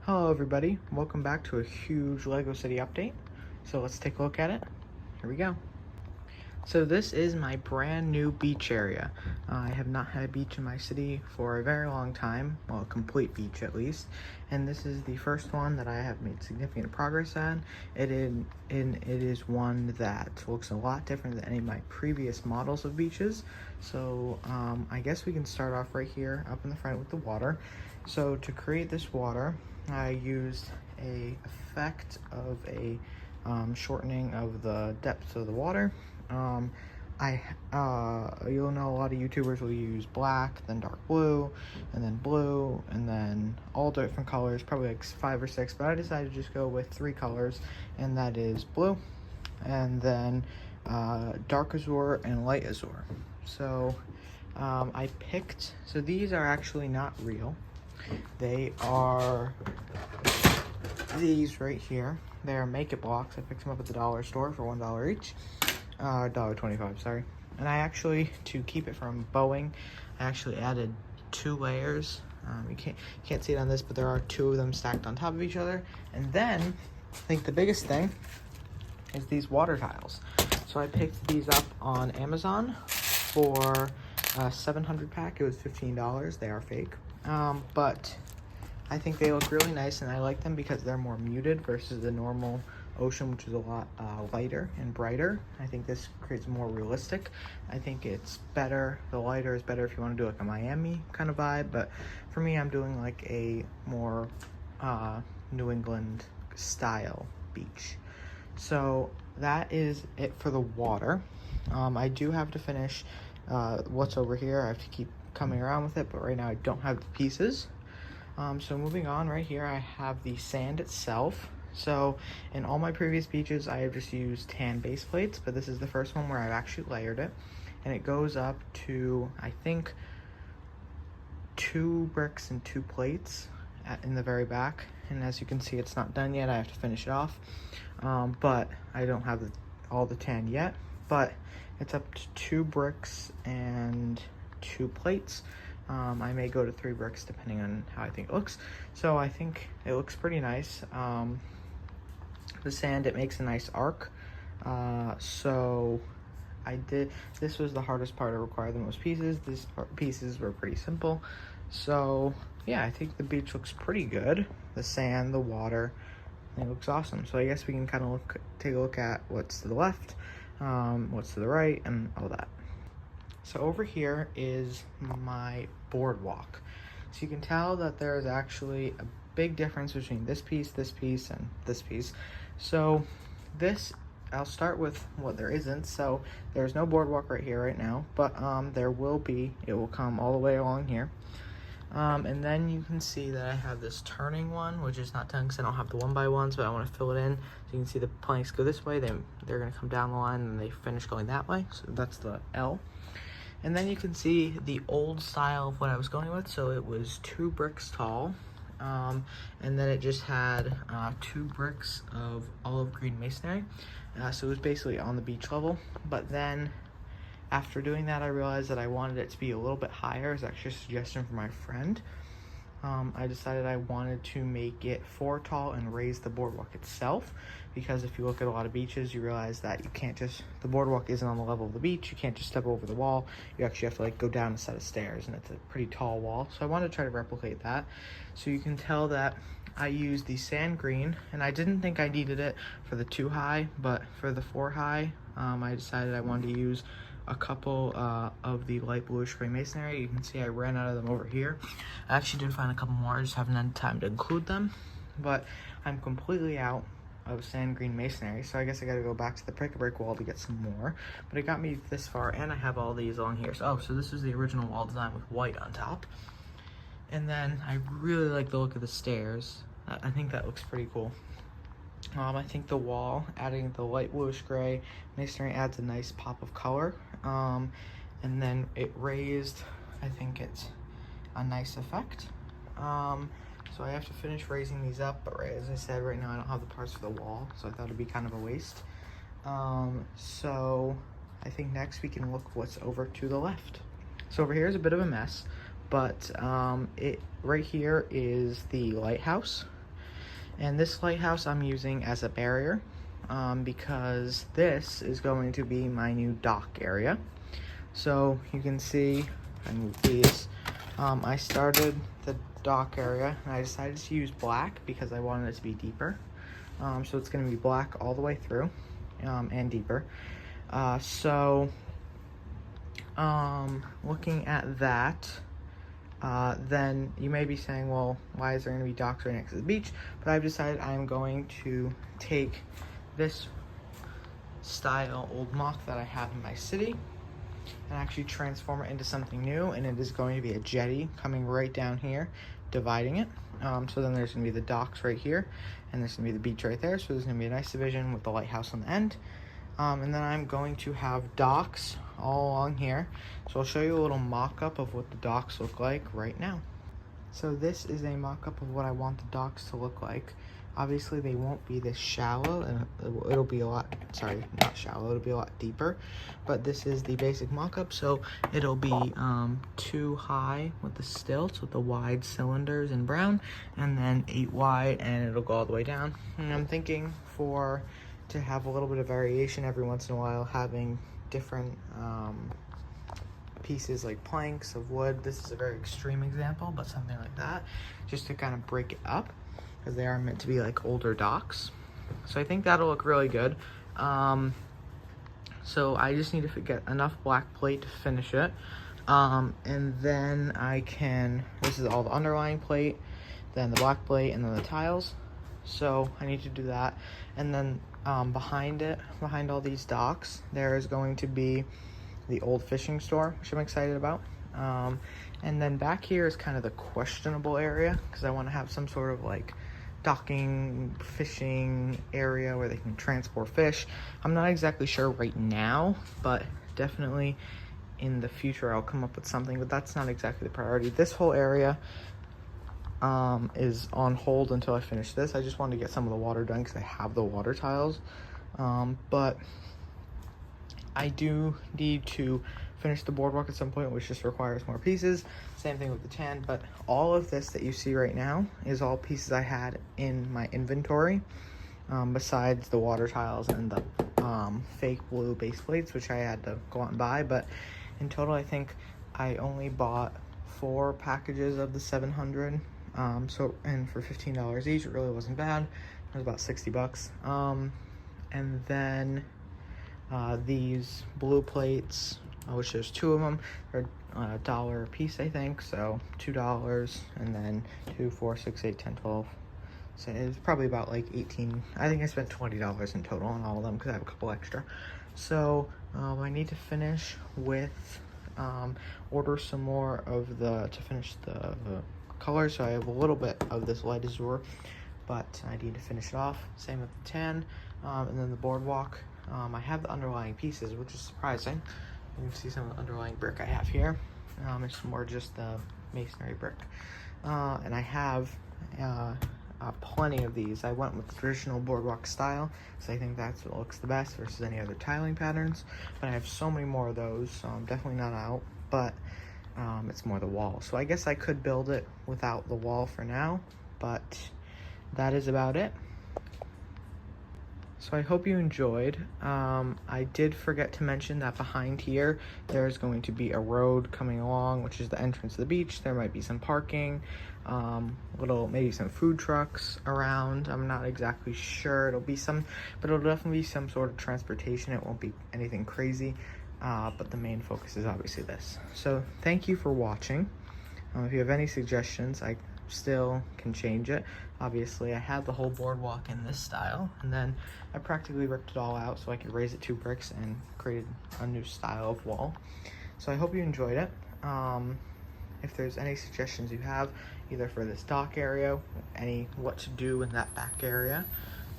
Hello everybody, welcome back to a huge Lego City update. So let's take a look at it. Here we go. So this is my brand new beach area. I have not had a beach in my city for a very long time, well, a complete beach at least. And this is the first one that I have made significant progress on. It is one that looks a lot different than any of my previous models of beaches. So I guess we can start off right here up in the front with the water. So to create this water, I used a effect of a shortening of the depth of the water. You'll know a lot of YouTubers will use black, then dark blue, and then all different colors, probably like 5 or 6, but I decided to just go with 3 colors, and that is blue, and then dark azure and light azure. So so these are actually not real. They are these right here. They're make-it blocks. I picked them up at the dollar store for $1 each. $1.25, sorry. And I actually, to keep it from bowing, I actually added 2 layers. You can't see it on this, but there are 2 of them stacked on top of each other. And then, I think the biggest thing is these water tiles. So I picked these up on Amazon for a 700 pack. It was $15. They are fake. But I think they look really nice, and I like them because they're more muted versus the normal ocean, which is a lot lighter and brighter. I think this creates more realistic. I think it's better. The lighter is better if you want to do like a Miami kind of vibe, but for me, I'm doing like a more New England style beach. So that is it for the water. I do have to finish what's over here. I have to keep coming around with it, but right now I don't have the pieces. So moving on, right here I have the sand itself. So in all my previous beaches I have just used tan base plates, but this is the first one where I've actually layered it, and it goes up to, I think, 2 bricks and 2 plates in the very back. And as you can see, it's not done yet. I have to finish it off, but I don't have all the tan yet, but it's up to 2 bricks and 2 plates. I may go to 3 bricks depending on how I think it looks. So I think it looks pretty nice. The sand, it makes a nice arc. So this was the hardest part to require the most pieces. These pieces were pretty simple. So yeah, I think the beach looks pretty good. The sand, the water, it looks awesome. So I guess we can kind of take a look at what's to the left, what's to the right, and all that. So over here is my boardwalk. So you can tell that there is actually a big difference between this piece, and this piece. So I'll start with what there isn't. So there's no boardwalk right here right now, but there will be. It will come all the way along here. And then you can see that I have this turning one, which is not done because I don't have the 1x1s, but I want to fill it in. So you can see the planks go this way, they're going to come down the line, and they finish going that way. So that's the L. And then you can see the old style of what I was going with. So it was 2 bricks tall, and then it just had 2 bricks of olive green masonry. So it was basically on the beach level. But then after doing that, I realized that I wanted it to be a little bit higher. It's actually a suggestion from my friend. I decided I wanted to make it 4 tall and raise the boardwalk itself, because if you look at a lot of beaches, you realize that the boardwalk isn't on the level of the beach. You can't just step over the wall. You actually have to like go down a set of stairs, and it's a pretty tall wall. So I wanted to try to replicate that. So you can tell that I used the sand green, and I didn't think I needed it for the 2 high, but for the 4 high, I decided I wanted to use a couple of the light bluish gray masonry. You can see I ran out of them over here. I actually did find a couple more, I just haven't had time to include them, but I'm completely out of sand green masonry, so I guess I gotta go back to the brick wall to get some more, but it got me this far, and I have all these along here. So this is the original wall design with white on top. And then I really like the look of the stairs. I think that looks pretty cool. I think the wall, adding the light bluish gray masonry, adds a nice pop of color. And then it raised, I think it's a nice effect. So I have to finish raising these up, but as I said, right now I don't have the parts for the wall, so I thought it'd be kind of a waste. So I think next we can look what's over to the left. So over here is a bit of a mess, but right here is the lighthouse. And this lighthouse I'm using as a barrier because this is going to be my new dock area. So you can see, I move these, I started the dock area and I decided to use black because I wanted it to be deeper. So it's going to be black all the way through and deeper. Looking at that, then you may be saying, well, why is there going to be docks right next to the beach? But I've decided I'm going to take this style old mock that I have in my city and actually transform it into something new, and it is going to be a jetty coming right down here, dividing it. So then there's going to be the docks right here, and there's going to be the beach right there, so there's going to be a nice division with the lighthouse on the end. And then I'm going to have docks all along here. So I'll show you a little mock-up of what the docks look like right now. So this is a mock-up of what I want the docks to look like. Obviously they won't be this shallow, and it'll be a lot, sorry, not shallow, it'll be a lot deeper. But this is the basic mock-up, so it'll be 2 high with the stilts, with the wide cylinders in brown, and then 8 wide, and it'll go all the way down. And I'm thinking to have a little bit of variation every once in a while, having different pieces like planks of wood. This is a very extreme example, but something like that, just to kind of break it up, because they are meant to be like older docks. So I think that'll look really good. So I just need to get enough black plate to finish it. And then this is all the underlying plate, then the black plate, and then the tiles. So I need to do that. And then behind all these docks, there is going to be the old fishing store, which I'm excited about. And then back here is kind of the questionable area, because I want to have some sort of like docking, fishing area where they can transport fish. I'm not exactly sure right now, but definitely in the future I'll come up with something, but that's not exactly the priority. This whole area is on hold until I finish this. I just wanted to get some of the water done because I have the water tiles, but I do need to finish the boardwalk at some point, which just requires more pieces. Same thing with the tan, but all of this that you see right now is all pieces I had in my inventory, besides the water tiles and the fake blue base plates, which I had to go out and buy. But in total, I think I only bought 4 packages of the 700, and for $15 each, it really wasn't bad. It was about 60 bucks. And then these blue plates, which there's 2 of them, are $1 a piece, I think, so $2, and then 2, 4, 6, 8, 10, 12. So it's probably about like 18. I think I spent $20 in total on all of them because I have a couple extra. So I need to finish with order some more of to finish the color. So I have a little bit of this light azure, but I need to finish it off. Same with the tan, and then the boardwalk. I have the underlying pieces, which is surprising. You can see some of the underlying brick I have here. It's more just the masonry brick. And I have plenty of these. I went with the traditional boardwalk style, so I think that's what looks the best versus any other tiling patterns. But I have so many more of those, so I'm definitely not out, but it's more the wall. So I guess I could build it without the wall for now, but that is about it. So I hope you enjoyed. I did forget to mention that behind here, there's going to be a road coming along, which is the entrance to the beach. There might be some parking, maybe some food trucks around. I'm not exactly sure. It'll definitely be some sort of transportation. It won't be anything crazy, but the main focus is obviously this. So thank you for watching. If you have any suggestions, I still can change it. Obviously, I had the whole boardwalk in this style, and then I practically ripped it all out so I could raise it 2 bricks and created a new style of wall. So I hope you enjoyed it. If there's any suggestions you have, either for this dock area, what to do in that back area,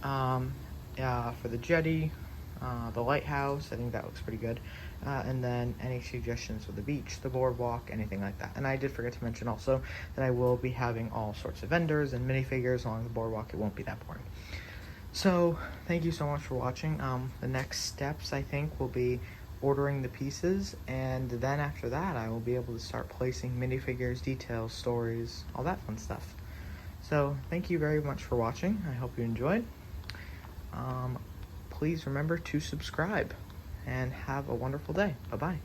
for the jetty, the lighthouse, I think that looks pretty good. And then any suggestions for the beach, the boardwalk, anything like that. And I did forget to mention also that I will be having all sorts of vendors and minifigures along the boardwalk. It won't be that boring. So thank you so much for watching. The next steps, I think, will be ordering the pieces, and then after that I will be able to start placing minifigures, details, stories, all that fun stuff. So thank you very much for watching. I hope you enjoyed. Please remember to subscribe and have a wonderful day. Bye-bye.